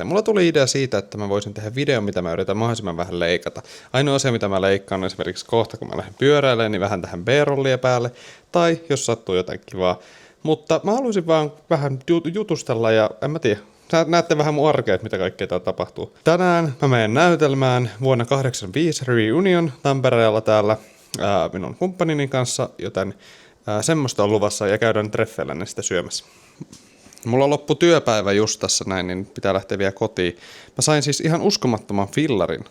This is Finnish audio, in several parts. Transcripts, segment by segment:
Mulla tuli idea siitä, että mä voisin tehdä videon, mitä mä yritän mahdollisimman vähän leikata. Ainoa asia, mitä mä leikkaan, on esimerkiksi kohta, kun mä lähden pyöräilemään, niin vähän tähän B-rollia päälle. Tai jos sattuu jotain kivaa. Mutta mä haluaisin vaan vähän jutustella ja en mä tiedä. Näette vähän mun arkea, mitä kaikkea täällä tapahtuu. Tänään mä menen näytelmään vuonna 85 Reunion Tampereella täällä minun kumppanini kanssa, joten semmoista on luvassa ja käydään treffeillä sitä syömässä. Mulla loppu työpäivä just tässä näin, niin pitää lähteä vielä kotiin. Mä sain siis ihan uskomattoman fillarin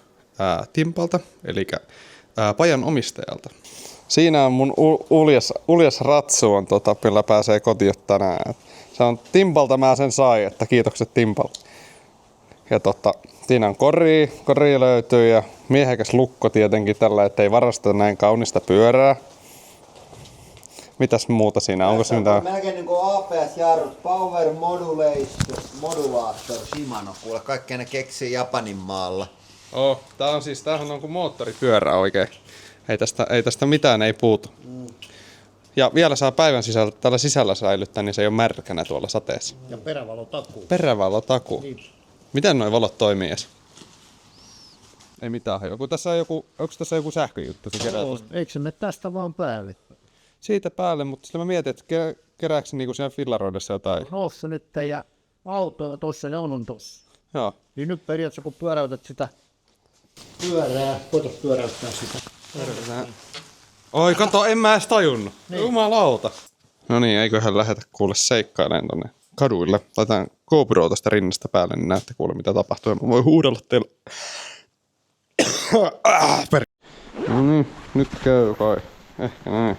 Timpalta, eli pajan omistajalta. Siinä on mun uljas ratsu, on millä pääsee kotiin tänään. Se on Timpalta, mä sen sain, että kiitokset Timpalta. Ja siinä on kori löytyy ja miehekäs lukko tietenkin tällä, ettei varasteta näin kaunista pyörää. Mitäs muuta siinä? Onko se mitään? Melkein niinku APS-jarrut, Power Modulator, Shimano, kuule kaikkea ne keksii Japanin maalla. Tämähän on kuin moottoripyörä oikein. Ei tästä mitään ei puutu. Ja vielä saa päivän sisällä, tällä sisällä säilyttää, niin se ei ole märkänä tuolla sateessa. Ja perävalotakuu. Perävalotakuu. Niin. Miten noi valot toimii edes? Ei mitään. Onko tässä joku sähköjuttu? Eikö se mene tästä vaan päälle? Siitä päälle, mutta sitten mä mietin, että kerääkö se niinku siinä fillaroidessa jotain. Noussa nyt ja auto tossa ja on tossa. Joo. Niin nyt periaatteessa kun pyöräytät sitä pyörää, koitas pyöräyttää sitä. Oi kato, en mä edes tajunnut. Niin. Jumalauta. No niin, eiköhän lähetä kuule seikkailemaan tonne kaduille. Laitan GoPro tosta rinnasta päälle, niin näette kuule mitä tapahtuu. Ja mä voin huudella teille. No niin, nyt käy kai. Ehkä näin.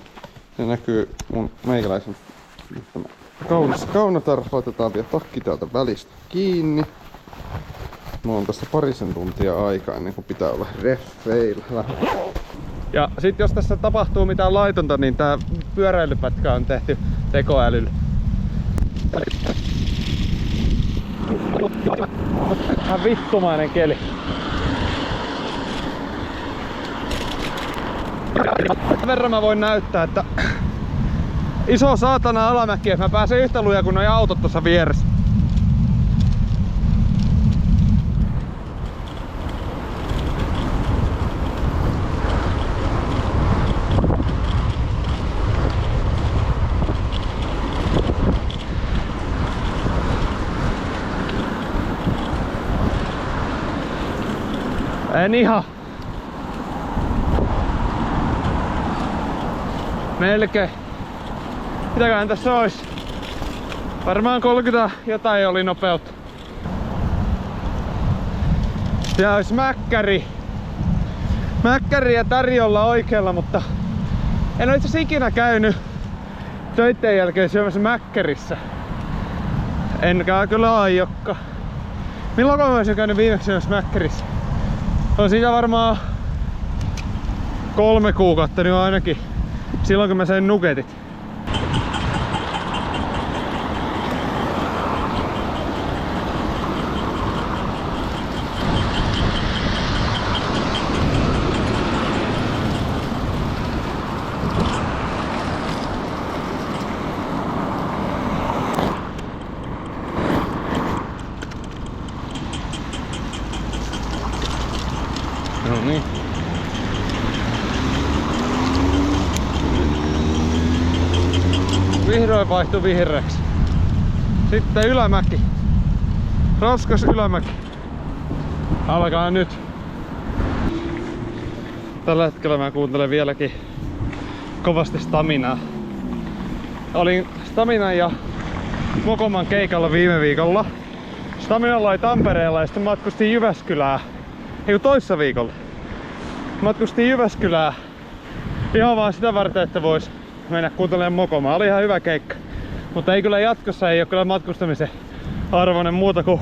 Se näkyy mun meikäläisen kaunotar. Laitetaan vielä takki täältä välistä kiinni. Mulla on tässä parisen tuntia aikaa ennen kuin pitää olla reffeillä. Ja sit jos tässä tapahtuu mitään laitonta, niin tää pyöräilypätkä on tehty tekoälyllä. Vähän vittumainen keli. Sen verran mä voin näyttää, että iso saatana alamäki, että mä pääsen yhtä lujaa kuin noi autot tuossa vieressä. En ihan. Melkein. Mitäköhän tässä ois? Varmaan 30 jotain oli nopeutta. Ja ois mäkkäriä tarjolla oikealla, mutta en oo itse asiassa ikinä käynyt töitten jälkeen syömässä mäkkärissä. Enkä kyllä aiokka. Milloin mä oisin käynyt viimeksi syömässä mäkkärissä? On siitä varmaan 3 kuukautta nyt ainakin. Silloin kun mä sain nugetit. No niin. Vihdoin vaihtui vihreäksi. Sitten ylämäki. Raskas ylämäki. Alkaa nyt. Tällä hetkellä mä kuuntelen vieläkin kovasti Staminaa. Olin Staminan ja Mokoman keikalla viime viikolla. Staminalla oli Tampereella ja sitten matkustin Jyväskylään. Eiku toissa viikolla. Matkustin Jyväskylään ihan vaan sitä varten, että vois mennä kuuntelemaan Mokomaa. Oli ihan hyvä keikka. Mutta ei kyllä jatkossa ei oo kyllä matkustamisen arvoinen muuta kuin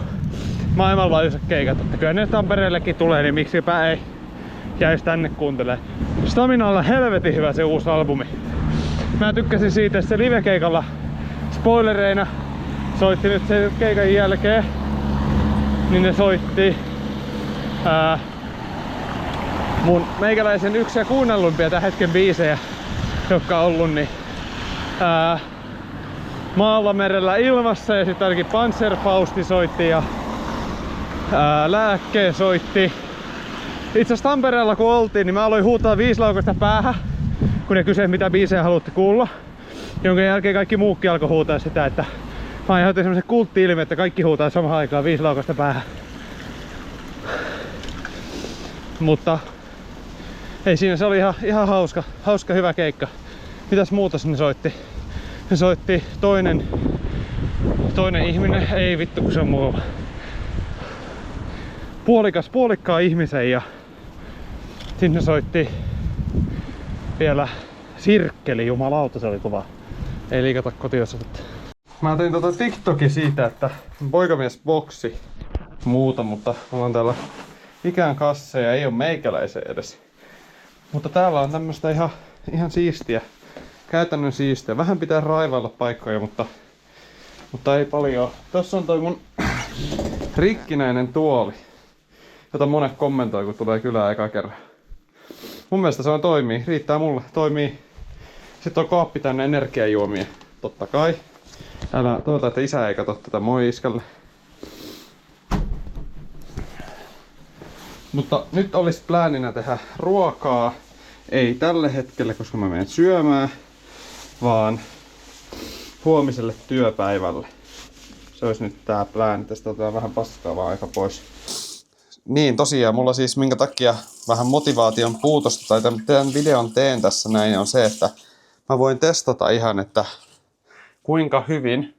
maailmanlaajuiset keikat. Että kyllä ne Tampereellekin tulee, niin miksipä ei jäisi tänne kuuntelemaan. Staminalla on helvetin hyvä se uusi albumi. Mä tykkäsin siitä, että se live-keikalla spoilereina soitti nyt sen keikan jälkeen. Niin ne soitti mun meikäläisen yksi ja kuunnelluimpia tämän hetken biisejä, jotka on ollut niin Maalla merellä ilmassa ja sitten ainakin Panzerfausti soitti ja Lääkkeen soitti. Itse asiassa Tampereella kun oltiin, niin mä aloin huutaa 5 laukasta päähän, kun ne kysyi mitä biisejä haluatte kuulla. Jonka jälkeen kaikki muukin alkoi huutaa sitä, että mä aiheutin semmosen kultti-ilmi, että kaikki huutaa samaan aikaan 5 laukasta päähän. Mutta ei siinä, se oli ihan hauska hyvä keikka. Mitäs muuta sinne soitti? Se soitti toinen ihminen, ei vittu kun se on mukava. Puolikkaa ihmisen ja sinne soitti vielä Sirkkeli, jumalauta se oli kova. Ei liikata kotiosoitetta. Mä tein TikTokin siitä, että poikamiesboksi muuta, mutta mulla on täällä ikään kasseja, ei oo meikäläisiä edes. Mutta täällä on tämmöstä ihan siistiä, käytännön siistiä. Vähän pitää raivailla paikkoja, mutta ei paljon. Tossa on toi mun rikkinäinen tuoli, jota monet kommentoi, kun tulee kylään eka kerran. Mun mielestä se on toimii, riittää mulle, toimii. Sitten on kaappi täynnä energiajuomia, totta kai. Toivotaan, että isä ei katso tätä, moi iskälle. Mutta nyt olisi plääninä tehdä ruokaa. Ei tälle hetkelle, koska mä menen syömään, vaan huomiselle työpäivälle. Se olisi nyt tää plääni. Tästä otetaan vähän paskaa vaan aika pois. Niin tosiaan, mulla siis minkä takia vähän motivaation puutosta tai tämän videon teen tässä näin on se, että mä voin testata ihan, että kuinka hyvin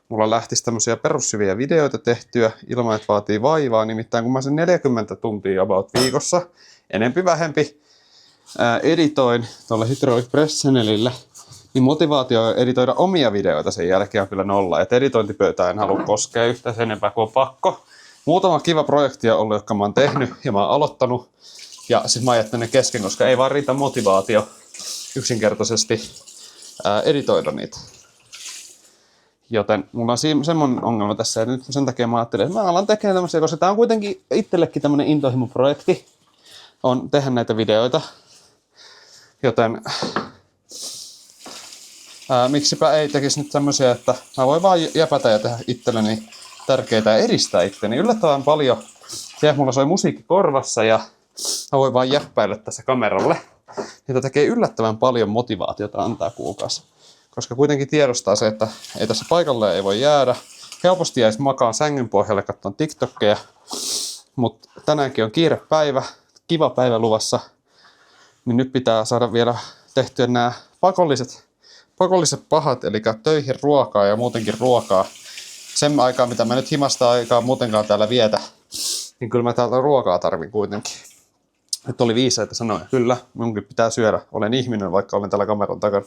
mulla lähtisi tämmöisiä perussyviä videoita tehtyä ilman, että vaatii vaivaa. Nimittäin kun mä sen 40 tuntia about viikossa, enempi vähempi, editoin tuolla Hydraulic Press Channelillä, niin motivaatio editoida omia videoita sen jälkeen on kyllä nolla. Et editointipöytään en halua koskea yhtään sen enempää kuin on pakko. Muutama kiva projekti on ollut, jotka mä oon tehnyt ja mä oon aloittanut. Ja sit mä oon jättänyt ne kesken, koska ei vaan riitä motivaatio yksinkertaisesti editoida niitä. Joten mulla on semmonen ongelma tässä, ja nyt sen takia mä ajattelin, että mä alan tekemään tämmöisiä, koska tää on kuitenkin itsellekin tämmönen intohimo-projekti, on tehdä näitä videoita. Joten miksipä ei tekisi nyt tämmöisiä, että mä voin vaan jäpätä ja tehdä itselleni tärkeitä ja edistää itteni. Yllättävän paljon, mulla soi musiikki korvassa ja mä voin vaan jäppäillä tässä kameralle. Niitä tekee yllättävän paljon motivaatiota antaa kuukausi. Koska kuitenkin tiedostaa se, että ei tässä paikalle ei voi jäädä. Helposti jäisi makaan sängyn pohjalle katsomaan TikTokia. Mutta tänäänkin on kiirepäivä, kiva päivä luvassa. Niin nyt pitää saada vielä tehtyä nämä pakolliset pahat, eli töihin ruokaa ja muutenkin ruokaa. Sen aikaa, mitä mä nyt himasta aikaa muutenkaan täällä vietä, niin kyllä mä täältä ruokaa tarvin kuitenkin. Nyt oli viisaita sanoja. Kyllä, minunkin pitää syödä. Olen ihminen, vaikka olen täällä kameran takana.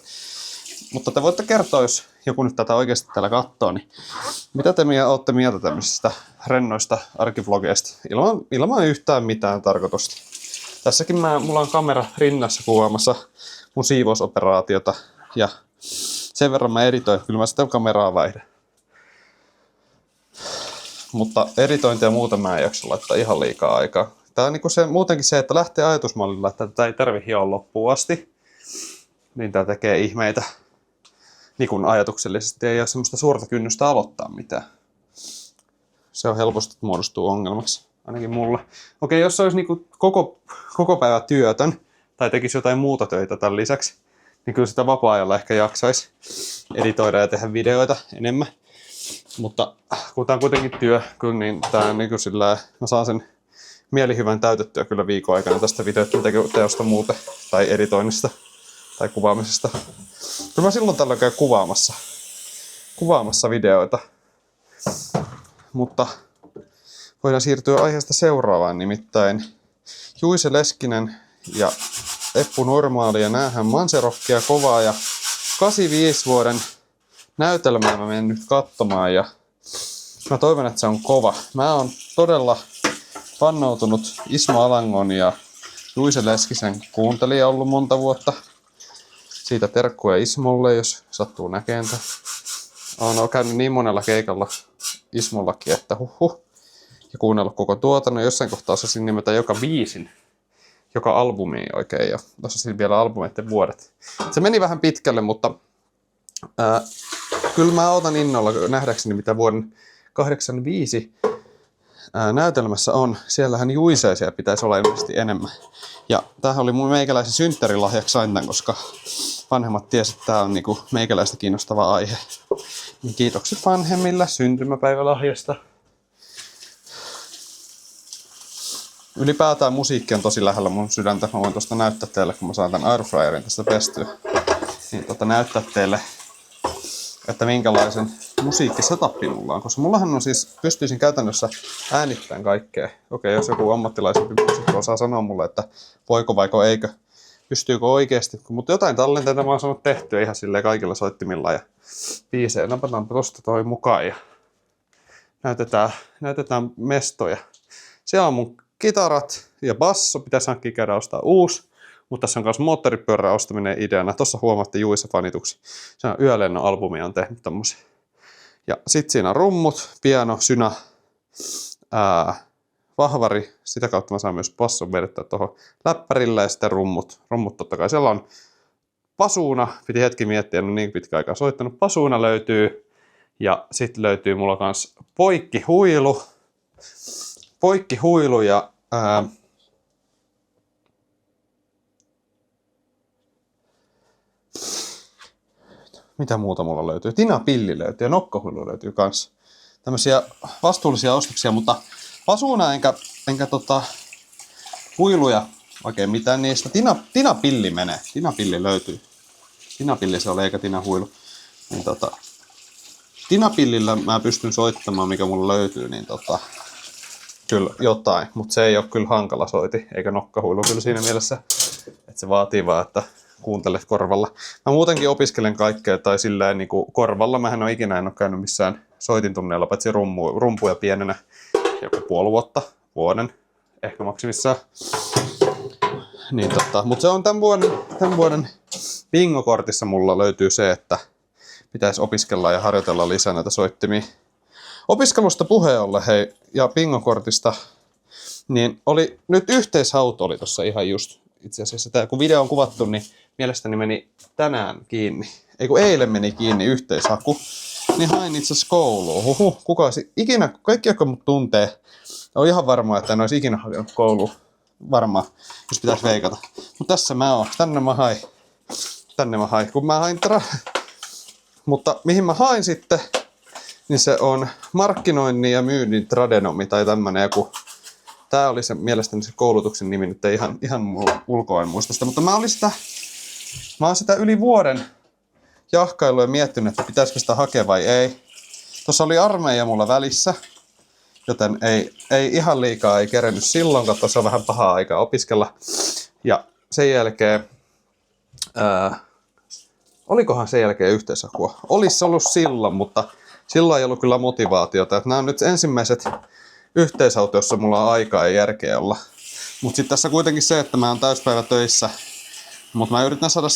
Mutta te voitte kertoa, jos joku nyt tätä oikeasti täällä katsoo, niin mitä te olette mieltä tämmöisistä rennoista arkivlogeista ilman yhtään mitään tarkoitusta. Tässäkin mulla on kamera rinnassa kuvaamassa mun siivousoperaatiota ja sen verran mä editoin, kyllä mä sitä kameraa vaihdan. Mutta editointia ja muuta mä en jaksa laittaa ihan liikaa aikaa. Tää on niinku muutenkin se, että lähtee ajatusmallilla, että tätä ei tarvi hioa loppuun asti. Niin tää tekee ihmeitä. Niin kun ajatuksellisesti ei ole semmoista suurta kynnystä aloittaa mitään. Se on helposti muodostuu ongelmaksi, ainakin mulla. Okei, jos se olisi niinku koko päivä työtön tai tekisi jotain muuta töitä tämän lisäksi, niin kyllä sitä vapaa-ajalla ehkä jaksaisi editoida ja tehdä videoita enemmän. Mutta kun tää on kuitenkin työ, kyllä niin tää niinku sillä mä saan sen mielihyvän täytettyä kyllä viikon aikana tästä videoteosta muuten tai editoinnista tai kuvaamisesta. Kyllä mä silloin tällöin käyn kuvaamassa videoita. Mutta voidaan siirtyä aiheesta seuraavaan, nimittäin Juise Leskinen ja Eppu Normaali ja näähän Manserockia kovaa ja 85 vuoden näytelmää mä menen nyt katsomaan ja mä toivon, että se on kova. Mä oon todella vannoutunut Ismo Alangon ja Juise Leskisen kuuntelija ollut monta vuotta. Siitä terkkuja Ismolle, jos sattuu näkeen. Olen käynyt niin monella keikalla Ismollakin, että ja kuunnellut koko tuotannon. Jossain kohtaa osasin nimetä joka biisin, joka albumi oikein, ja osasin vielä albumeiden vuodet. Se meni vähän pitkälle, mutta kyllä mä otan innolla nähdäkseni, mitä vuoden 1985 näytelmässä on. Siellähän juiseisia pitäisi olla ilmeisesti enemmän. Ja tämähän oli mun meikäläisen synttärilahjaksi sain tän, koska vanhemmat tiesivät, että tää on niinku meikäläistä kiinnostava aihe. Niin kiitokset vanhemmille syntymäpäivälahjasta. Ylipäätään musiikki on tosi lähellä mun sydäntä. Mä voin tuosta näyttää teille, kun mä saan tän airfryerin tästä pestyä. Niin näyttää teille, että minkälaisen musiikkisetappi mulla on. Koska mullahan on siis, pystyisin käytännössä äänittämään kaikkea. Okei, jos joku ammattilaisempi muusikko osaa sanoa mulle, että voiko vaiko eikö, pystyykö oikeasti. Mutta jotain tallenteita mä oon saanut tehtyä ihan silleen kaikilla soittimilla ja biisejä. Napataanpa tosta toi mukaan ja näytetään mestoja. Siellä on mun kitarat ja basso, pitäisi hankkia käydä ostaa uusi. Mutta tässä on myös moottoripyörän ostaminen ideana. Tuossa huomaatte Juise-fanituksi. Se on Yölennon albumia on tehnyt tommosia. Ja sit siinä on rummut, piano, synä, vahvari. Sitä kautta mä saan myös basson vedettyä tuohon läppärille ja sitten rummut. Rummut totta kai. Siellä on pasuuna. Piti hetki miettiä, en ole niin pitkä aikaa soittanut. Pasuuna löytyy. Ja sitten löytyy mulla kans poikkihuilu ja mitä muuta mulla löytyy? Tinapilli löytyy ja nokkahuilu löytyy kans. Tämmöisiä vastuullisia ostoksia, mutta pasuuna enkä huiluja oikein mitään niistä. Tinapilli menee. Tinapilli löytyy. Tinapilli se oli eikä tinahuilu. Niin tinapillillä mä pystyn soittamaan mikä mulla löytyy, niin kyllä jotain, mutta se ei ole kyllä hankala soiti, eikä nokkahuilu kyllä siinä mielessä, että se vaatii vaan, että kuuntelet korvalla. Mä muutenkin opiskelen kaikkea tai silleen niin kuin korvalla. Mähän en ikinä ole käynyt missään soitintunneilla, paitsi rumpuja pienenä joku puoli vuotta, vuoden, ehkä maksimissaan. Niin mutta se on tämän vuoden bingokortissa mulla löytyy se, että pitäisi opiskella ja harjoitella lisää näitä soittimia. Opiskelusta puheen ollen, hei, ja bingokortista, niin oli, nyt yhteishauto oli tossa ihan just itse asiassa. Tää, kun video on kuvattu, niin mielestäni meni tänään kiinni. Ei kun eilen meni kiinni yhteishaku, niin hain itse asiassa kouluun. Kuka olisi ikinä, kaikki jotka mut tuntee, on ihan varmaa, että en olisi ikinä hakenut kouluun. Varmaan, jos pitäisi veikata. Mutta tässä mä oon, tänne mä hain. Kun mä hain mutta mihin mä hain sitten, niin se on markkinoinnin ja myynnin tradenomi tai tämmönen joku. Tää oli se mielestäni se koulutuksen nimi, nyt ei ihan ulkoa en muista sitä, mutta mä oon sitä yli vuoden jahkailu ja miettinyt, että pitäisikö sitä hakea vai ei. Tuossa oli armeija mulla välissä, joten ei ihan liikaa ei kerennyt silloin, kun tuossa on vähän pahaa aikaa opiskella. Ja sen jälkeen, olikohan sen jälkeen yhteishakua? Olisi ollut silloin, mutta silloin ei ollut kyllä motivaatiota. Että nämä on nyt ensimmäiset yhteishaut, jossa mulla on aikaa ja järkeä olla. Mutta sitten tässä kuitenkin se, että mä oon täyspäivä töissä. Mutta mä yritän saada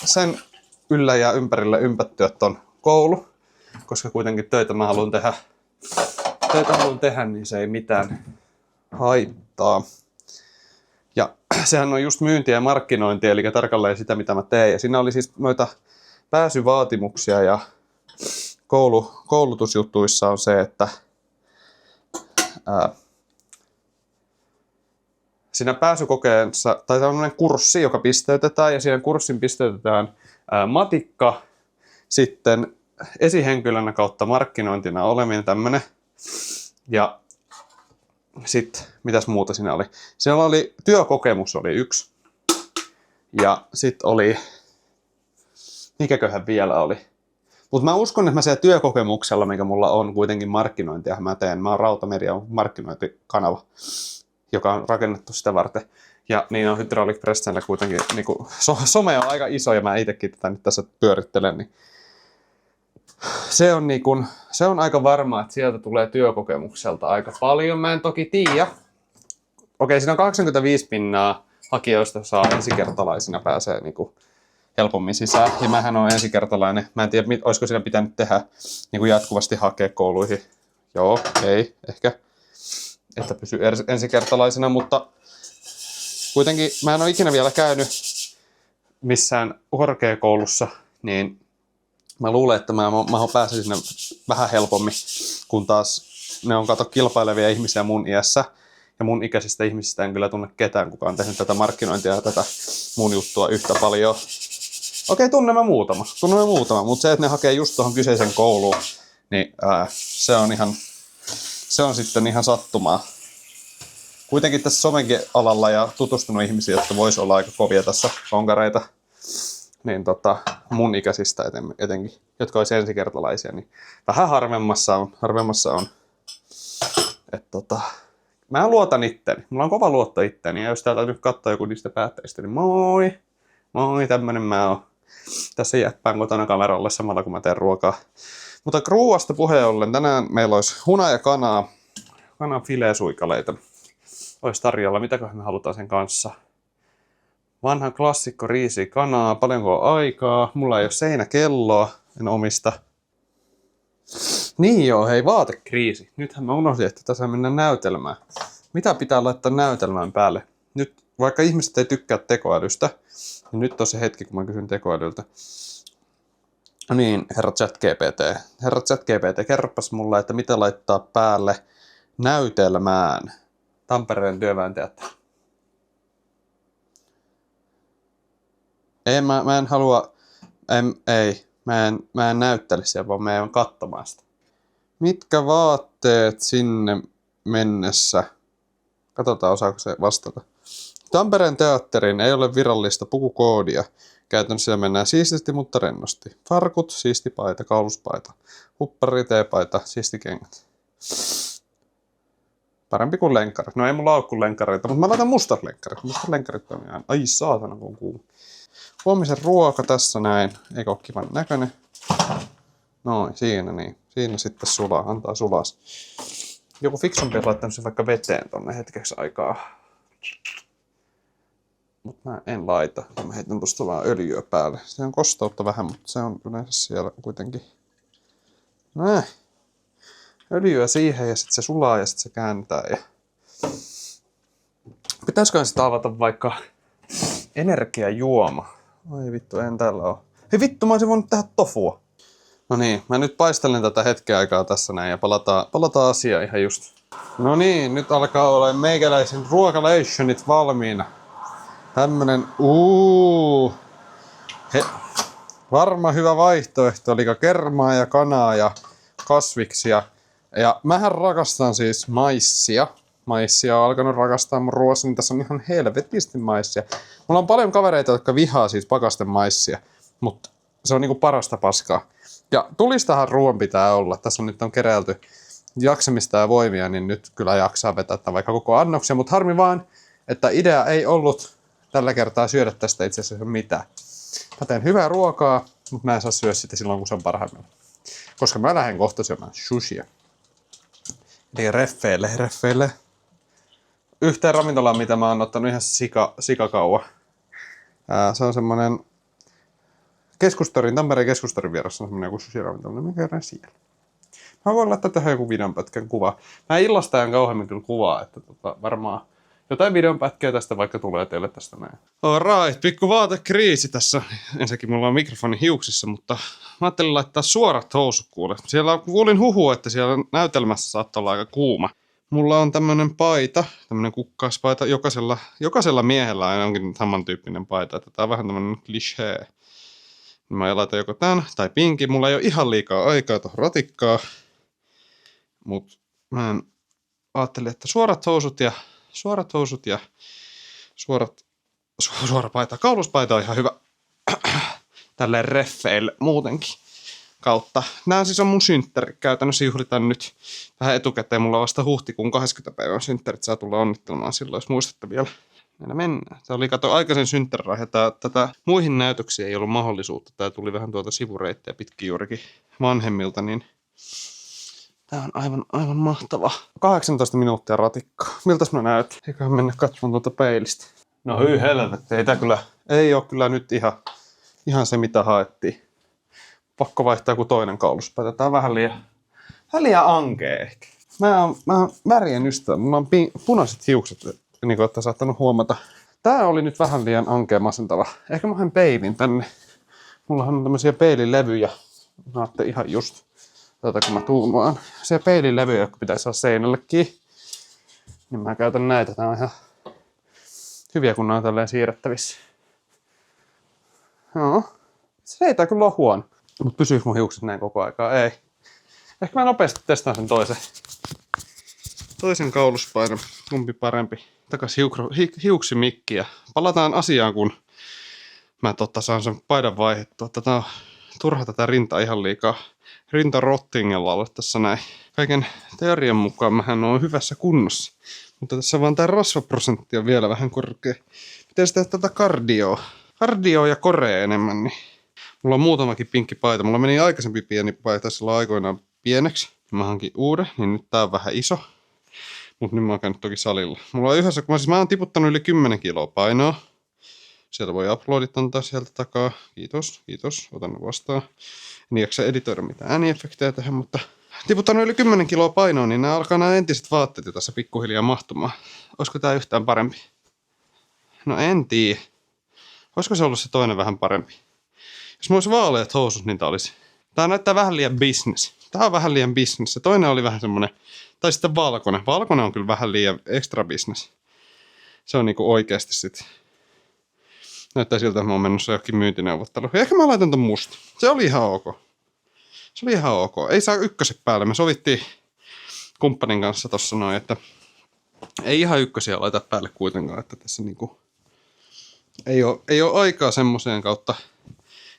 sen yllä ja ympärille ympättyä ton koulu. Koska kuitenkin töitä mä haluan tehdä, niin se ei mitään haittaa. Ja sehän on just myyntiä ja markkinointia, eli tarkalleen sitä, mitä mä teen. Ja siinä oli siis noita pääsyvaatimuksia ja koulutusjutuissa on se, että siinä pääsykokeensa, tai tämmöinen kurssi, joka pisteytetään, ja siinä kurssin pisteytetään matikka, sitten esihenkilönä kautta markkinointina oleminen tämmönen, ja sitten, mitäs muuta siinä oli? Siellä oli, työkokemus oli yksi, ja sitten oli, mikäköhän vielä oli? Mutta mä uskon, että mä siellä työkokemuksella, mikä mulla on kuitenkin markkinointia, mä oon Rautamedia markkinointikanava, joka on rakennettu sitä varten. Ja niin on Hydraulic Pressillä kuitenkin, niin kuin, some on aika iso ja mä itsekin tätä nyt tässä pyörittelen, niin se on aika varma, että sieltä tulee työkokemukselta aika paljon. Mä en toki tiedä. Okei, siinä on 85 pinnaa hakijoista saa ensikertalaisina pääsee niin kuin helpommin sisään. Ja mähän on ensikertalainen. Mä en tiedä, olisiko siinä pitänyt tehdä niin kuin jatkuvasti hakea kouluihin. Joo, ei, ehkä. Että pysyy ensikertalaisena, mutta kuitenkin mä en ole ikinä vielä käynyt missään korkeakoulussa, niin mä luulen, että mä pääsen sinne vähän helpommin, kun taas ne on kato kilpailevia ihmisiä mun iässä. Ja mun ikäisistä ihmisistä en kyllä tunne ketään, kuka on tehnyt tätä markkinointia ja tätä mun juttua yhtä paljon. Okei, tunnemme muutama, mutta se, että ne hakee just tuohon kyseisen kouluun, niin se on sitten ihan sattumaa. Kuitenkin tässä somenkin alalla ja tutustunut ihmisiä, jotka vois olla aika kovia tässä konkareita, niin mun ikäisistä etenkin, jotka olisi ensikertalaisia, niin vähän harvemmassa on. Mä luotan itteni, mulla on kova luotto itteni, ja jos täältä nyt katsoo joku niistä päättäjistä, niin moi, tämmönen mä oon. Tässä jäppään kotona kameralle samalla kun mä teen ruokaa. Mutta ruuasta puheen ollen, tänään meillä olisi huna ja kanan filesuikaleita. Olisi tarjolla, mitäköhän me halutaan sen kanssa. Vanha klassikko riisi kanaa, paljonko on aikaa, mulla ei ole seinäkelloa, en omista. Niin joo, hei, vaatekriisi. Nythän mä unohdin, että tässä mennään näytelmään. Mitä pitää laittaa näytelmään päälle? Nyt, vaikka ihmiset ei tykkää tekoälystä, niin nyt on se hetki, kun mä kysyn tekoälyltä. Niin, herra ChatGPT, kerropas mulle, että mitä laittaa päälle näytelmään Tampereen työväen teatteri. Ei, mä en halua, mä en näyttele siellä, vaan mä en katsomaan sitä. Mitkä vaatteet sinne mennessä? Katsotaan, osaako se vastata. Tampereen teatterin ei ole virallista pukukoodia. Käytännössä siellä mennään siististi, mutta rennosti. Farkut, siisti paita, kauluspaita. Huppari, teepaita, siisti kengät. Parempi kuin lenkkarit. No ei mulla ole kuin lenkkareita, mutta mä laitan mustat lenkkarit. Mustat lenkkarit on ihan... Ai saatana, kun on kuuma. Huomisen ruoka tässä näin. Eikö ole kivan näköinen? Noin, siinä niin. Siinä sitten sulaa, antaa sulas. Joku fiksumpi on laittanut sen vaikka veteen tonne hetkeksi aikaa. Mutta mä en laita. Mä heitän tuosta vaan öljyä päälle. Se on kosteutta vähän, mutta se on yleensä siellä kuitenkin. Näin. Öljyä siihen ja sitten se sulaa ja sitten se kääntää. Ja... Pitäisiköhän sitä avata vaikka energiajuoma? Ai vittu, en täällä oo. Hei vittu, mä olisin voinut tehdä tofua. No niin, mä nyt paistelen tätä hetken aikaa tässä näin ja palataan asiaan ihan just. No niin, nyt alkaa olla meikäläisen ruokalationit valmiina. Tämmönen, varma hyvä vaihtoehto, eli kermaa ja kanaa ja kasviksia. Ja mähän rakastan siis maissia. Maissia on alkanut rakastaa mun ruoassa, niin tässä on ihan helvetisti maissia. Mulla on paljon kavereita, jotka vihaa siis pakasten maissia, mutta se on niinku parasta paskaa. Ja tulistahan ruoan pitää olla. Tässä nyt on keräilty jaksamista ja voimia, niin nyt kyllä jaksaa vetää vaikka koko annoksia. Mutta harmi vaan, että idea ei ollut tällä kertaa syödä tästä itse asiassa mitään. Mä teen hyvää ruokaa, mutta mä en saa syödä sitä silloin, kun se on parhaimmillaan. Koska mä lähden kohta syömään sushia. Eli reffeille. Yhteen ravintolaan, mitä mä oon ottanut ihan sikakauan. Se on semmonen Tampereen keskustorin vieressä on semmonen joku sushi-ravintola, niin mä käydään siellä. Mä voin laittaa tähän joku videonpätkän kuva. Mä illasta ajan kauemmin kyllä kuvaa, että varmaan jotain videonpätkiä tästä vaikka tulee teille tästä näin. Alright, pikku vaatekriisi tässä. Ensinnäkin mulla on mikrofoni hiuksissa, mutta mä ajattelin laittaa suorat housut kuule. Siellä kuulin huhua, että siellä näytelmässä saattaa olla aika kuuma. Mulla on tämmönen paita, tämmönen kukkauspaita. Jokaisella miehellä on jonkin samantyyppinen paita, että tää on vähän tämmönen cliché. Mä laitan joko tän tai pinkin. Mulla ei ole ihan liikaa aikaa tuohon ratikkaa. Mut mä ajattelin, että suorat housut ja suora paita. Kauluspaita on ihan hyvä. Tälleen reffeille muutenkin kautta. Nää siis on mun synttärit. Käytännössä juhlitan nyt vähän etukäteen. Mulla on vasta huhtikuun 20. päivän synttärit. Saa tulla onnittelemaan silloin, jos muistatte vielä. Meillä mennään. Tämä oli aikaisen synttäriraha. Tätä muihin näytöksiin ei ollut mahdollisuutta. Tämä tuli vähän tuolta sivureittiä pitkin juurikin vanhemmilta, niin tää on aivan mahtava. 18 minuuttia ratikkaa. Miltäs mä näytän? Eiköhän mennä katsomaan tuolta peilistä. No hyi helvetti, ei oo kyllä nyt ihan se mitä haettiin. Pakko vaihtaa joku toinen kauluspaita. Tää on vähän liian ankea ehkä. Mä oon värien ystävä. Mulla on punaiset hiukset, niin kuin olette saattanut huomata. Tää oli nyt vähän liian ankea masentava. Ehkä mä haen peilin tänne. Mullahan on tämmösiä peililevyjä. Naatte ihan just. kun mä tuumaan se peililevy, joka pitäisi olla seinällekin, niin mä käytän näitä. Tää on ihan hyviä, kun ne on tälleen siirrettävissä. Joo. Se ei tää kyllä ole huono. Mut pysyykö mun hiukset näin koko aikaa? Ei. Ehkä mä nopeasti testaan sen toisen kauluspainon. Kumpi parempi. Takas hiuksimikki ja palataan asiaan, kun mä saan sen paidan vaihdettua. Tätä on turha tätä rintaa ihan liikaa rintarottingella olla tässä näin. Kaiken teorian mukaan mähän on hyvässä kunnossa. Mutta tässä vaan tää rasvaprosentti on vielä vähän korkea. Pitäisi tehdä tätä kardioa ja korea enemmän, niin mulla on muutamakin pinkki paita. Mulla meni aikaisempi pieni paita silloin aikoinaan pieneksi. Mä hankin uuden, niin nyt tää on vähän iso. Mut nyt mä oon käynyt toki salilla. Mulla on yhdessä, kun mä oon tiputtanut yli 10 kiloa painoa. Sieltä voi uploadit antaa sieltä takaa. Kiitos. Otan ne vastaan. En jaksa editoida mitään ääniefektejä tähän, mutta tiputtanut yli 10 kiloa painoa, niin nämä entiset vaatteet jo tässä pikkuhiljaa mahtumaan. Olisiko tää yhtään parempi? No en tiedä. Olisiko se ollut se toinen vähän parempi? Jos mulla olisi vaaleat housut, niin tää olisi. Tää näyttää vähän liian business. Tää on vähän liian business. Se toinen oli vähän semmonen. Tai sitten valkoinen. Valkoinen on kyllä vähän liian extra business. Se on niinku oikeesti sit. Näyttää siltä, että mä oon menossa johonkin myyntineuvotteluun. Ehkä mä laitan ton musta. Se oli ihan ok. Ei saa ykköset päälle. Me sovittiin kumppanin kanssa tossa noin, että ei ihan ykkösiä laita päälle kuitenkaan. Että tässä niinku ei oo aikaa semmoseen kautta,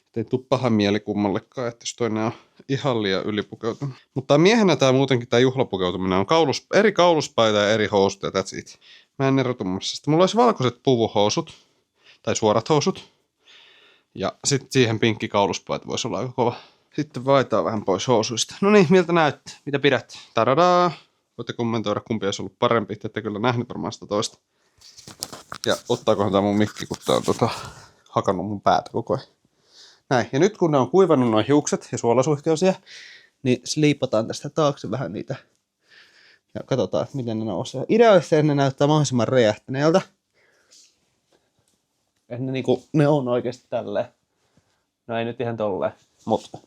ettei tuu paha mieli kummallekaan, että jos toinen on ihan liian ylipukeutunut. Mutta miehenä tää muutenkin tää juhlapukeutuminen on eri kauluspaita ja eri housut ja that's it. Mä en erotu musta. Mulla olisi valkoiset puvuhousut. Tai suorat housut. Ja sitten siihen pinkki kauluspaita voisi olla aika kova. Sitten vaitaa vähän pois housuista. No niin, miltä näyttää? Mitä pidät? Tadadaa! Voitte kommentoida, kumpi olisi ollut parempi. Te ette kyllä nähnyt varmaan sitä toista. Ja ottaakohan tää mun mikki, kun tää on hakannut mun päätä koko ajan. Näin. Ja nyt kun ne on kuivannut noin hiukset ja suolasuihkeusia, niin sliipataan tästä taakse vähän niitä. Ja katsotaan, miten ne nousee. Ideaalisesti ne näyttää mahdollisimman räjähtäneeltä. Että ne on oikeesti tälleen. No ei nyt ihan tolleen, mutta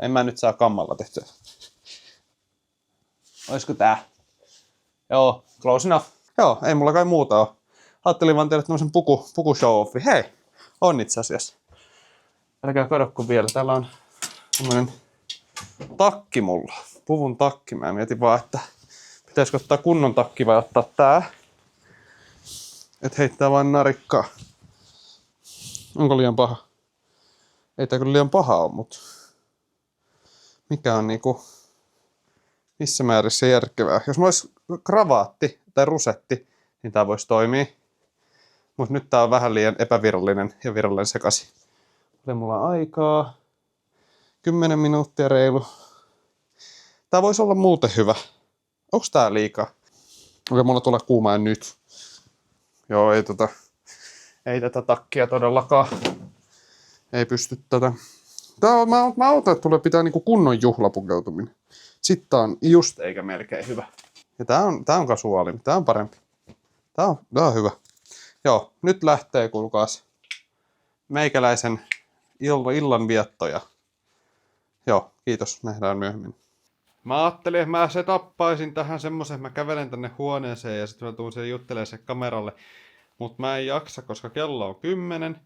en mä nyt saa kammalla tehtyä. Oisko tää? Joo, close enough. Joo, ei mulla kai muuta oo. Ajattelin vaan tehdä tämmösen puku show offi. Hei, on itse asiassa. Älkää kadokko vielä. Täällä on tämmönen takki mulla. Puvun takki. Mä mietin vaan, että pitäisikö ottaa kunnon takki vai ottaa tää. Et heittää vain narikkaa. Onko liian paha? Ei tää kyllä liian paha ole, mutta mikä on missä määrissä järkevää. Jos mulla olisi kravaatti tai rusetti, niin tää voisi toimia. Mutta nyt tää on vähän liian epävirallinen ja virallinen sekaisin. Joten mulla on aikaa. 10 minuuttia reilu. Tää voisi olla muuten hyvä. Onks tää liikaa? Okei, mulla tulee kuumaa nyt. Joo, ei tätä takkia todellakaan. Ei pysty tätä. Mä otan, että tulee pitää kunnon juhlapukeutuminen. Sitten tää on just eikä melkein hyvä. Ja tää on kasuaali. Tää on parempi. Tää on hyvä. Joo, nyt lähtee kuulkaas meikäläisen illanviettoja. Joo, kiitos. Nähdään myöhemmin. Mä ajattelin, että mä setappaisin tähän semmosen, että mä kävelen tänne huoneeseen ja sitten mä tuun sen juttelemaan sen kameralle. Mut mä en jaksa, koska kello on 10.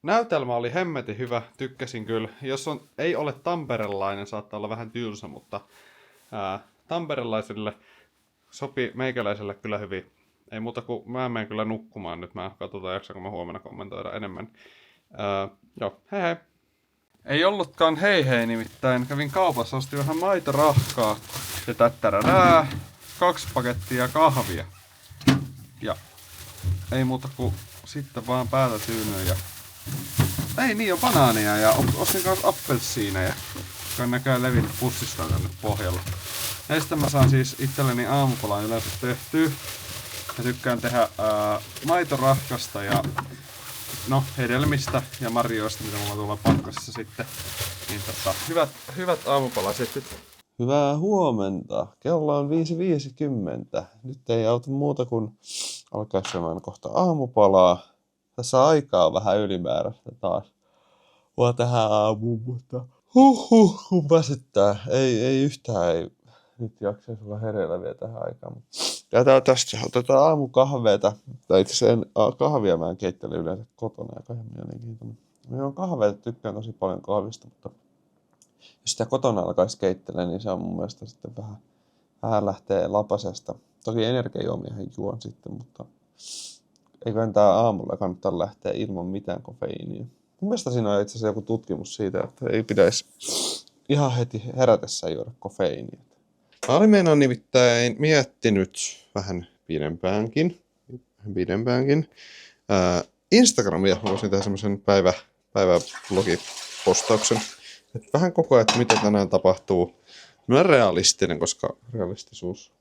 Näytelmä oli hemmetin hyvä, tykkäsin kyllä. Jos ei ole tamperelainen, saattaa olla vähän tylsä, mutta tamperelaisille sopii meikäläiselle kyllä hyvin. Ei muuta kuin mä menen kyllä nukkumaan nyt. Mä katsotaan, jaksanko mä huomenna kommentoida enemmän. Joo, hei hei. Ei ollutkaan hei, nimittäin kävin kaupassa, ostin vähän maitorahkaa ja tättärärää, 2 pakettia kahvia. Ja ei muuta kuin sitten vaan päätä tyynyyn ja... Ei niin, on banaaneja ja ostin kanssa appelsiineja, jotka on näköjään levinnyt pussista tänne pohjalla. Näistä mä saan siis itselleni aamupalan yleensä tehtyä. Mä tykkään tehdä maitorahkasta ja hedelmistä ja marjoista, mitä mulla tulee pakkasessa sitten. Niin hyvät aamupalaset. Hyvää huomenta. Kello on 5.50. Nyt ei auta muuta kuin alkaa syömään kohta aamupalaa. Tässä aikaa on vähän ylimääräistä taas. Vaan tähän aamuun, mutta kun väsyttää. Ei yhtään, ei nyt jaksaisi olla hereillä vielä tähän aikaan. Jätään tästä, otetaan aamukahveita. Tai itse asiassa kahvia mä en keittele yleensä kotona ja kahden mielenkiintoinen. Minä on kahveita, tykkään tosi paljon kahvista, mutta jos sitä kotona alkaisi keittelemään, niin se on mun mielestä sitten vähän lähtee lapasesta. Toki energiajuomiahan juon sitten, mutta eiköhän tää aamulla kannattaa lähteä ilman mitään kofeiinia. Mun mielestä siinä on itse asiassa joku tutkimus siitä, että ei pitäisi ihan heti herätessään juoda kofeiinia. Mä olin meinaan nimittäin miettinyt vähän pidempäänkin. Instagramia voisin tehdä semmoisen päiväblogipostauksen. Että vähän koko ajan, että mitä tänään tapahtuu. Mä olen realistinen, koska realistisuus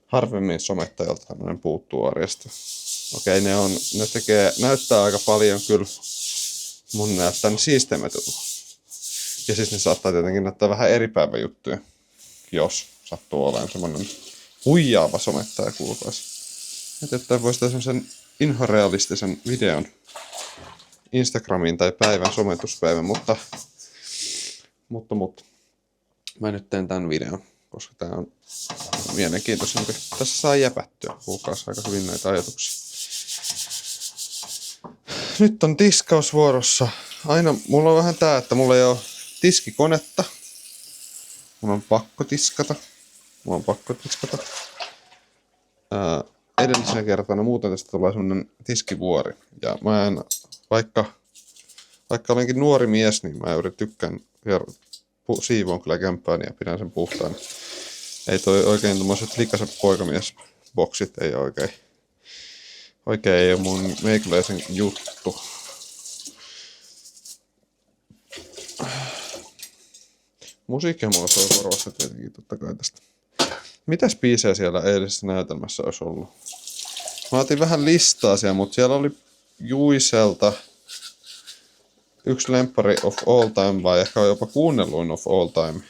harvemmin somettajalta puuttuu arjesta. Okei, ne näyttää aika paljon kyllä. Mun näyttää ne siisteimmät. Ja siis ne saattaa tietenkin näyttää vähän eri päiväjuttuja, jos sattuu olemaan semmonen huijaava somettaja kuulkaisi. Että voisi tehdä semmosen inhorealistisen videon Instagramiin tai päivän sometuspäivän, mutta mä nyt teen tän videon, koska tää on mielenkiintoisempi. Tässä saa jäpättyä, kuulkaas aika hyvin näitä ajatuksia. Nyt on tiskausvuorossa. Aina mulla on vähän tää, että mulla ei oo tiskikonetta. Mun on pakko tiskata. Edellisenä kertana muuten tästä tulee semmonen tiskivuori. Ja mä en, vaikka olenkin nuori mies, niin mä tykkään siivoon kyllä kämppääni ja pidän sen puhtaan. Ei toi oikein tommoset likaset poikamiesboksit ei oikein ei oo mun meikäläisen juttu. Musiikkia mulla soi korvassa tietenkin totta kai tästä. Mitäs biisejä siellä eilisessä näytelmässä olisi ollut? Mä otin vähän listaa siellä, mutta siellä oli Juiselta yksi lemppari of all time, vai ehkä jopa kuunnelluin of all time,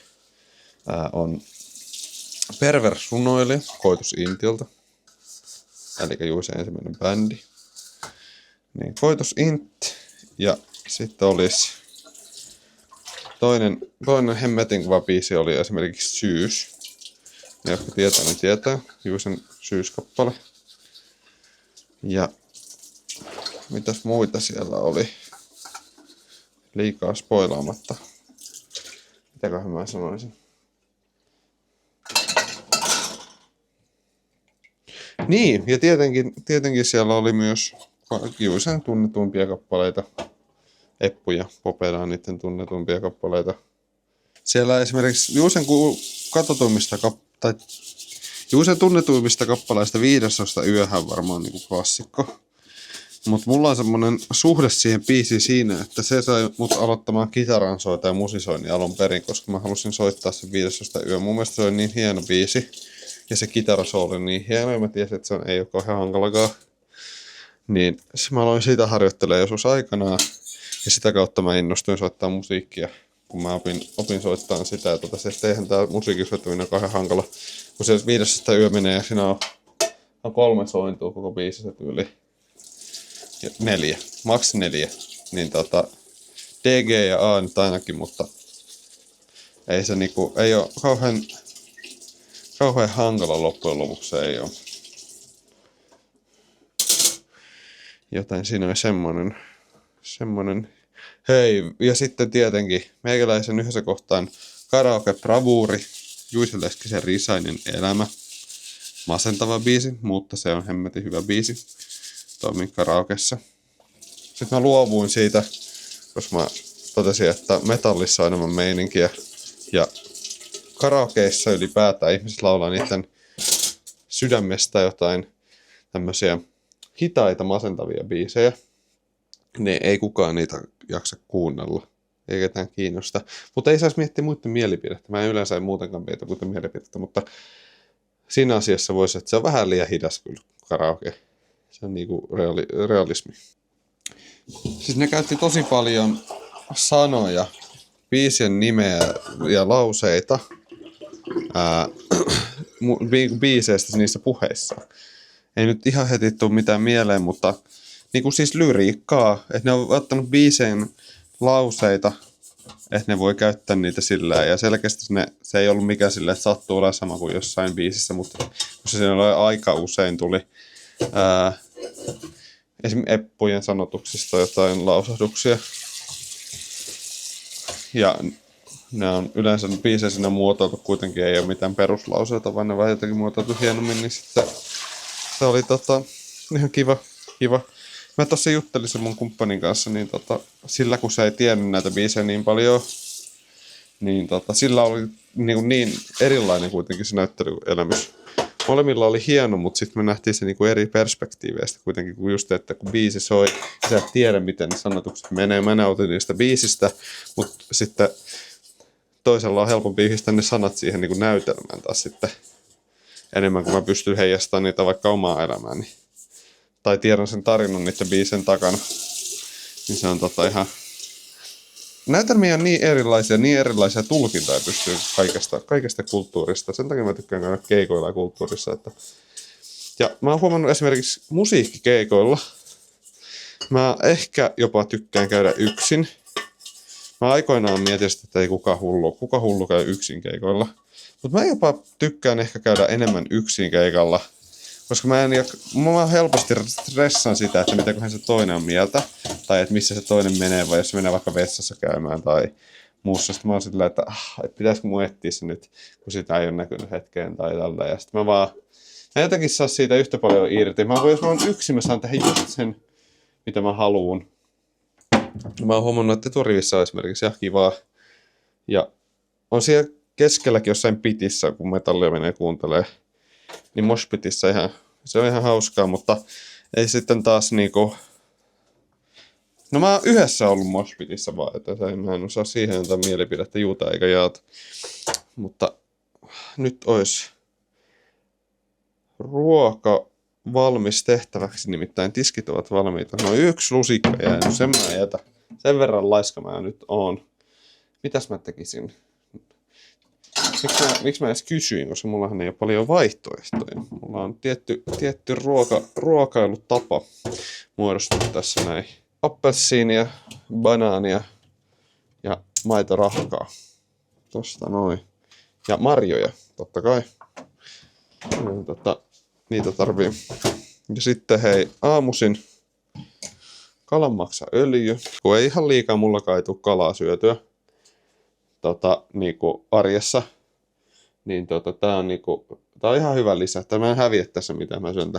on Pervers runoilija, Koitus Intilta. Eli Juisen ensimmäinen bändi. Niin, Koitus Int. Ja sitten olisi toinen hemmetin kuva biisi oli esimerkiksi Syys. Ne, jotka tietää, niin tietää. Juisen Syyskappale. Ja mitäs muita siellä oli? Liikaa spoilaamatta. Mitäköhän mä sanoisin? Niin, ja tietenkin siellä oli myös Juisen tunnetuimpia kappaleita. Eppu ja Popeda on niiden tunnetuimpia kappaleita. Siellä esimerkiksi Juisen tunnetuimmista kappaleista 15 yöhän varmaan niinku klassikko. Mutta mulla on semmonen suhde siihen biisiin siinä, että se sai mut aloittamaan kitaran soita ja musisoinnin alun perin, koska mä halusin soittaa sen 15 yö. Mun mielestä se oli niin hieno biisi. Ja se kitarasooli oli niin hieno, ja mä tiesin, että se ei ole kauhean hankalakaan. Niin mä aloin siitä harjoittelemaan joskus aikanaan. Ja sitä kautta mä innostuin soittaa musiikkia, kun mä opin soittamaan sitä. Ja eihän tää musiikin soittaminen ole kauhean hankala. Kun se 15 yö menee ja siinä on 3 sointua koko biisissä tyyli. Ja 4, maks 4. Niin D, G ja A nyt ainakin, mutta ei se niinku, ei oo kauhean hankala loppujen lopuksi se ei oo. Joten siinä on semmonen. Hei, ja sitten tietenkin meikäläisen yhdessä kohtaan karaoke bravuuri, Juise Leskisen Risainen elämä. Masentava biisi, mutta se on hemmetin hyvä biisi. Toimin karaokessa. Sitten mä luovuin siitä, koska mä totesin, että metallissa on enemmän meininkiä. Ja karaokeissa ylipäätään ihmiset laulaa niiden sydämestä jotain tämmöisiä hitaita masentavia biisejä. Ne ei kukaan niitä jaksa kuunnella. Ei ketään kiinnosta. Mutta ei saisi miettiä muiden mielipidettä. Mä en yleensä muutenkaan miettiä muiden mielipidettä, mutta siinä asiassa voisi, että se on vähän liian hidas kyllä karaoke. Se on niinku realismi. Siis ne käytti tosi paljon sanoja, biisien nimeä ja lauseita biiseistä niissä puheissa. Ei nyt ihan heti tule mitään mieleen, mutta niinku siis lyriikkaa. Että ne on ottanut biiseen lauseita että ne voi käyttää niitä sillä. Ja selkeästi se ei ollut mikään silleen, että sattuu olla sama kuin jossain biisissä, mutta kun se siinä aika usein tuli esimerkiksi Eppujen sanotuksista jotain lausahduksia. Ja ne on yleensä biiseissä muotoiltu kuitenkin, ei ole mitään peruslauseita, vaan ne vaan jotenkin muotoiltu hienommin, niin sitten se oli ihan kiva. Mä tossa juttelin sen mun kumppanin kanssa, niin sillä kun se ei tiennyt näitä biisejä niin paljon, niin sillä oli niin erilainen kuitenkin se näyttelyelämys. Molemmilla oli hieno, mutta sitten me nähtiin se eri perspektiiveistä kuitenkin, kun just, että kun biisi soi, sä et tiedä, miten ne sanotukset menee. Mä nautin niistä biisistä, mutta sitten toisella on helpompi yhdistää ne sanat siihen näytelmään taas sitten enemmän, kuin mä pystyn heijastamaan niitä vaikka omaa elämääni. Tai tiedän sen tarinan niiden biisien takana. Niin se on ihan... Näytelmiä on niin erilaisia tulkintoja pystyy kaikesta kulttuurista. Sen takia mä tykkään käydä keikoilla kulttuurissa. Ja mä oon huomannut esimerkiksi musiikkikeikoilla. Mä ehkä jopa tykkään käydä yksin. Mä aikoinaan mietin, että ei kuka hullu käy yksin keikoilla. Mutta mä jopa tykkään ehkä käydä enemmän yksin keikalla. Koska mä helposti stressaan sitä, että mitäköhän se toinen on mieltä. Tai että missä se toinen menee, vai jos se menee vaikka vessassa käymään tai muussa. Sitten mä oon sillä, että pitäisikö mun etsiä se nyt, kun sitä ei ole näkynyt hetkeen tai tällä. Ja sitten mä jotenkin saa siitä yhtä paljon irti. Jos mä oon yksin, mä saan tehdä just sen, mitä mä haluun. Mä oon huomannut, että eturivissä on esimerkiksi ihan kivaa. Ja on siellä keskelläkin jossain pitissä, kun metallia menee kuuntelee. Niin moshpitissä se on ihan hauskaa, mutta ei sitten taas No mä oon yhdessä ollut moshpitissä vaan, että mä en osaa siihen antaa mielipidettä juuta eikä jaata. Mutta nyt olisi ruoka valmis tehtäväksi, nimittäin tiskit ovat valmiita. No yksi lusikka jäänyt, sen mä jätä. Sen verran laiska mä nyt oon. Mitäs mä tekisin? Miksi mä edes kysyin, koska mullahan ei ole paljon vaihtoehtoja. Mulla on tietty ruokailutapa muodostunut tässä näin. Appelsiinia, banaania ja maitorahkaa. Tosta noin. Ja marjoja, totta kai. Niitä tarvii. Ja sitten hei, aamuisin kalanmaksaöljy. Kun ei ihan liikaa mullakaan ei tule kalaa syötyä. Arjessa. Niin tää on ihan hyvä lisä. Mä en häviä tässä mitään mä syön.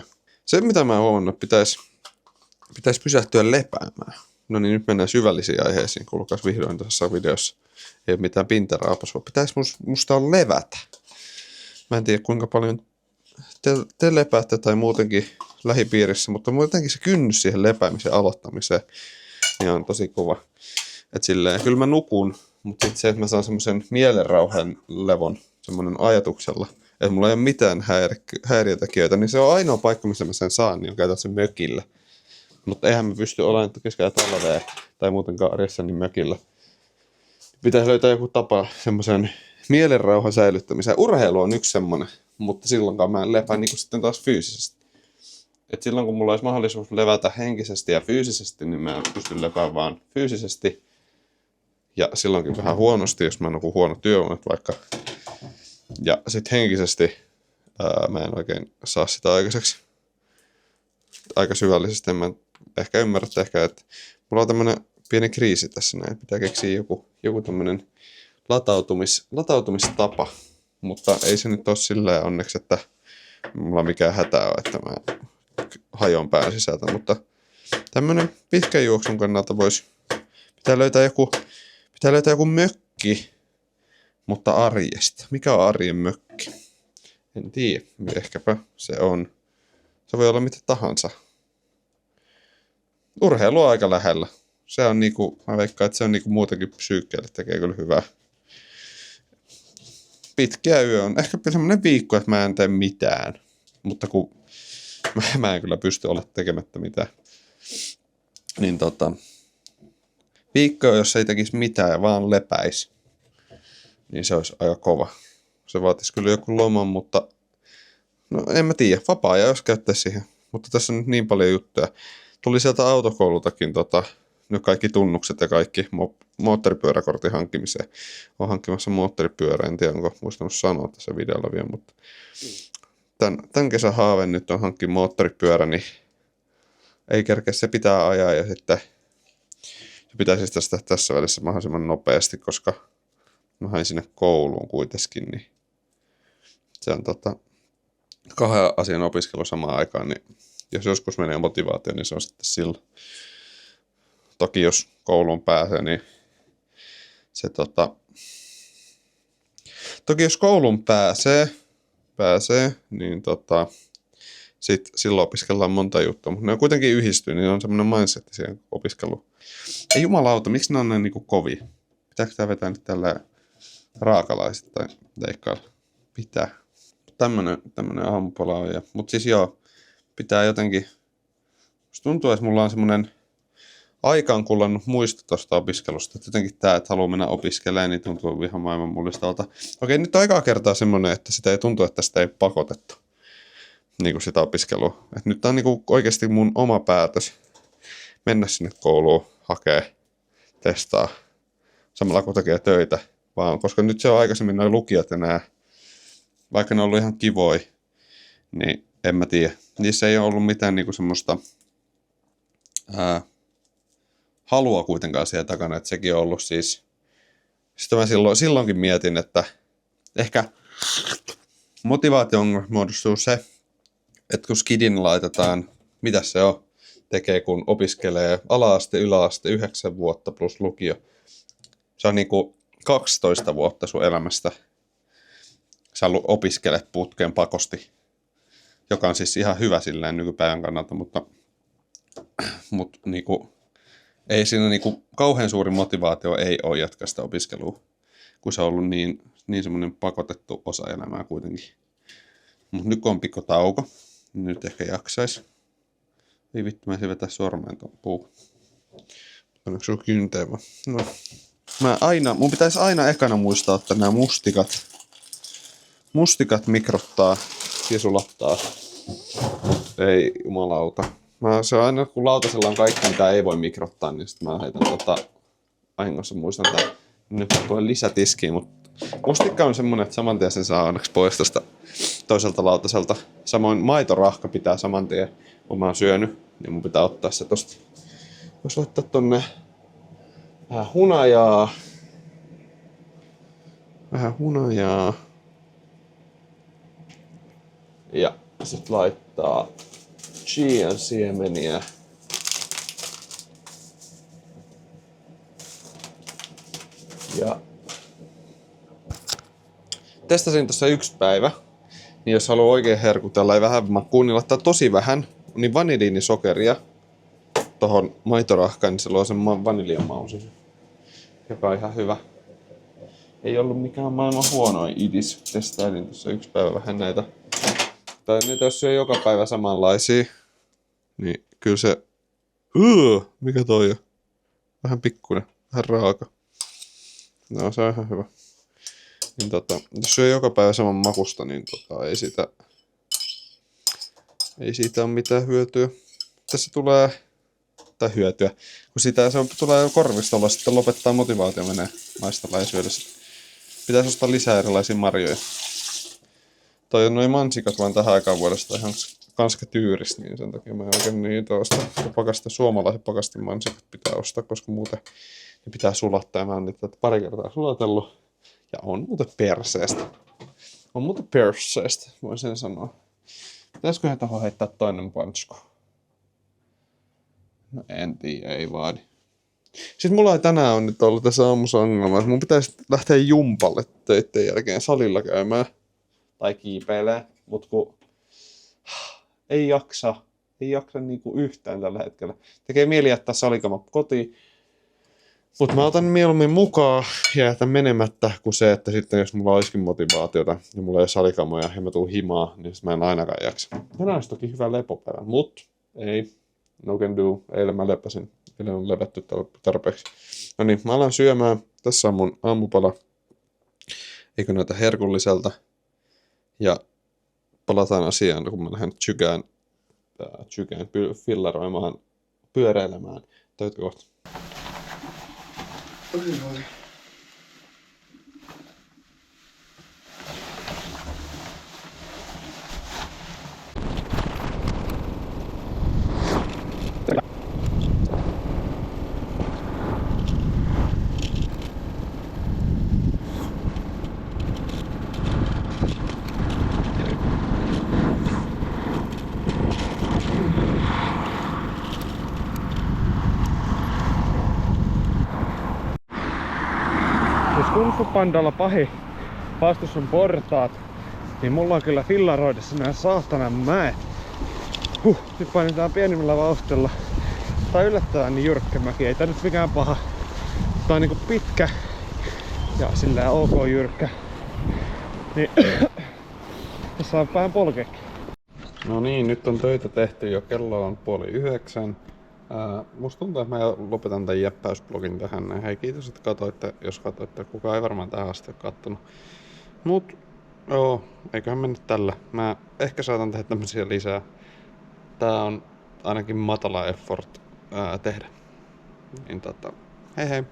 Se mitä mä oon huomannut, pitäisi pysähtyä lepäämään. No niin, nyt mennään syvällisiin aiheisiin. Kuulkaas vihdoin tässä videossa. Ei ole mitään pintaraapasua. Pitäisi musta on levätä. Mä en tiedä kuinka paljon te lepäätte tai muutenkin lähipiirissä, mutta muutenkin se kynnys siihen lepäämisen aloittamiseen niin on tosi kova. Et silleen, kyllä mä nukun, mutta sitten se, että mä saan semmoisen mielenrauhan levon semmoinen ajatuksella, että mulla ei ole mitään häiriötekijöitä, niin se on ainoa paikka, missä mä sen saan, niin on käytännössä mökillä. Mutta eihän mä pysty olemaan keskellä talvea tai muutenkaan arjessa niin mökillä. Pitäisi löytää joku tapa semmoisen mielenrauhan säilyttämiseen. Urheilu on yksi semmoinen, mutta silloinkaan mä en lepää niin kuin sitten taas fyysisesti. Et silloin kun mulla olisi mahdollisuus levätä henkisesti ja fyysisesti, niin mä pystyn lepäämään vaan fyysisesti. Ja silloinkin vähän huonosti, jos mä nukun huono työunet vaikka. Ja sitten henkisesti mä en oikein saa sitä aikaiseksi. Aika syvällisesti en mä ehkä ymmärrä, että mulla on tämmönen pieni kriisi tässä näin. Pitää keksiä joku tämmönen latautumistapa. Mutta ei se nyt ole silleen onneksi, että mulla on mikään hätä on, että mä hajoan pään sisältä. Mutta tämmönen pitkän juoksun kannalta pitää löytää joku mökki, mutta arjesta. Mikä on arjen mökki? En tiedä. Ehkäpä se on. Se voi olla mitä tahansa. Urheilu on aika lähellä. Se on mä veikkaan, että se on muutenkin psyykkeelle tekee kyllä hyvää. Pitkä yö on ehkä semmoinen viikko, että mä en tee mitään. Mutta kun mä en kyllä pysty olla tekemättä mitään. Niin viikko, jos ei tekisi mitään ja vaan lepäisi, niin se olisi aika kova. Se vaatisi kyllä joku loman, mutta no en mä tiedä. Vapaa-ajan jos käyttäisi siihen. Mutta tässä on nyt niin paljon juttuja. Tuli sieltä autokoulutakin nyt kaikki tunnukset ja kaikki moottoripyöräkortin hankkimiseen. Olen hankkimassa moottoripyörä, en tiedä onko muistanut sanoa tässä videolla vielä, mutta tämän kesän haave nyt on hankkia moottoripyörä, niin ei kerkeä, se pitää ajaa ja sitten se pitäisi tästä tässä välissä mahdollisimman nopeasti, koska mä hain sinne kouluun kuitenkin, niin se on kahden asian opiskelu samaan aikaan, niin jos joskus menee motivaatio, niin se on sitten silloin. Toki jos kouluun pääsee, niin se toki jos kouluun pääsee, niin silloin opiskellaan monta juttua, mutta ne on kuitenkin yhdistyy, niin on semmoinen mindset siihen opiskeluun. Ei jumalauta, miksi ne on näin niinku kovia? Pitääkö tää vetää nyt tällä raakalaiset tai leikkailla? Pitää. Tämmönen aamupala on. Mutta siis joo, pitää jotenkin. Musta tuntuu, että mulla on semmonen aikaan kullannut muisto tuosta opiskelusta. Että jotenkin tää, että haluaa mennä opiskelemaan, niin tuntuu ihan maailman mullistalta. Okei, nyt on ekaa kertaa semmonen, että sitä ei tuntu, että sitä ei pakotettu. Niinku sitä opiskelua. Et nyt tää on niinku oikeasti mun oma päätös mennä sinne kouluun, hakee, testaa, samalla kun tekee töitä. Vaan, koska nyt se on aikaisemmin noin lukijat ja nää, vaikka ne on ollut ihan kivoi, niin en mä tiedä. Niissä ei ole ollut mitään niinku semmoista halua kuitenkaan siellä takana, että sekin on ollut siis. Sitten mä silloinkin mietin, että ehkä motivaation muodostuu se, että kun skidin laitetaan, mitä se on, tekee kun opiskelee ala-aste, yläaste, 9 vuotta plus lukio. Se on niinku 12 vuotta sun elämästä. Sä opiskelet putkeen pakosti, joka on siis ihan hyvä silleen nykypäivän kannalta, mutta niinku, ei siinä niinku, kauhean suuri motivaatio ei ole jatkaa sitä opiskelua, kun se on ollut niin semmoinen pakotettu osa elämää kuitenkin. Mutta nyt kun on pikku tauko, niin nyt ehkä jaksais. Ei vittu, mä vetää sormeen tuon puuhun. Onneksi sun kynteen vaan. No. Mun pitäisi aina ekana muistaa, että nämä mustikat mikrottaa ja sulattaa. Ei jumalauta. Se on aina, kun lautasella on kaikki, mitä ei voi mikrottaa, niin sitten mä heitän vahingossa muistan, että nyt tulee lisätiskiin, mutta mustikka on semmonen, että saman tien sen saa onneksi pois tosta toiselta lautaselta. Samoin maitorahka pitää saman tien, kun mä oon syönyt, niin mun pitää ottaa se tosta. Vois laittaa tonne vähän hunajaa. Ja sit laittaa chian siemeniä. Ja testasin tuossa 1 päivä. Niin jos haluaa oikein herkutella ja vähän makuun, niin laittaa tosi vähän niin vaniliinisokeria tohon maitorahkaan, niin se luo sen vaniljan mausin, joka on ihan hyvä. Ei ollut mikään maailman huonoin idis. Testailin tuossa 1 päivä vähän näitä. Tai niitä jos syö joka päivä samanlaisia, niin kyllä se. Mikä toi on? Vähän pikkuinen, vähän raaka. No se on ihan hyvä. Niin jos syö joka päivä saman makusta, niin ei siitä ole mitään hyötyä. Tässä tulee, tai hyötyä, kun sitä se tulee korvistolla, sitten lopettaa motivaatio menee maistella ja syödä. Pitäisi ostaa lisää erilaisia marjoja. Toi on noin mansikat vaan tähän aikaan vuodesta ihan kanska tyyristä, niin sen takia mä en oikein niitä osta. Suomalaiset pakastimansikat pitää ostaa, koska muuten ne pitää sulattaa. Ja mä oon niitä pari kertaa sulatellut. Ja on muuten perseestä, voin sen sanoa. Pitäisiköhän tohon heittää toinen pansko? No en tiedä, ei vaadi. Siis mulla ei tänään on nyt ollut tässä aamussa ongelma, että mun pitäisi lähteä jumpalle töitten jälkeen salilla käymään. Tai kiipeilee, mut kun ei jaksa niinku yhtään tällä hetkellä. Tekee mieli jättää salikama kotiin. Mutta mä otan mieluummin mukaan ja jätän menemättä kuin se, että sitten jos mulla olisikin motivaatiota ja mulla ei ole salikamoja ja mä tuun himaa, niin mä en ainakaan jaksa. Tänään olisi toki hyvä lepoperä, mut ei. No can do. Eilen mä lepäsin. Eilen on levätty tarpeeksi. No niin, mä alan syömään. Tässä on mun aamupala. Eikö näytä herkulliselta? Ja palataan asiaan, kun mä lähden chygään fillaroimaan, pyöräilemään Töitkö kohta? Jos Kung Fu Pandalla pahin vastus on portaat, niin mulla on kyllä fillaroidessa nää saatanan mäet. Nyt painetaan pienimmillä vauhtilla. Tää on yllättävän niin jyrkkä mäki, ei tää nyt mikään paha. Tää on niinku pitkä ja sillä ok jyrkkä. Niin tässä on vähän polkeekin. No niin, nyt on töitä tehty jo, kello on 8:30. Musta tuntuu, että mä lopetan tän jäppäysblogin tähän. Hei, kiitos, että katsoitte, jos katsoitte. Kukaan ei varmaan tähän asti ole kattonut. Mut, joo, eiköhän mennä tällä. Mä ehkä saatan tehdä tämmösiä lisää. Tää on ainakin matala effort tehdä. Niin hei hei.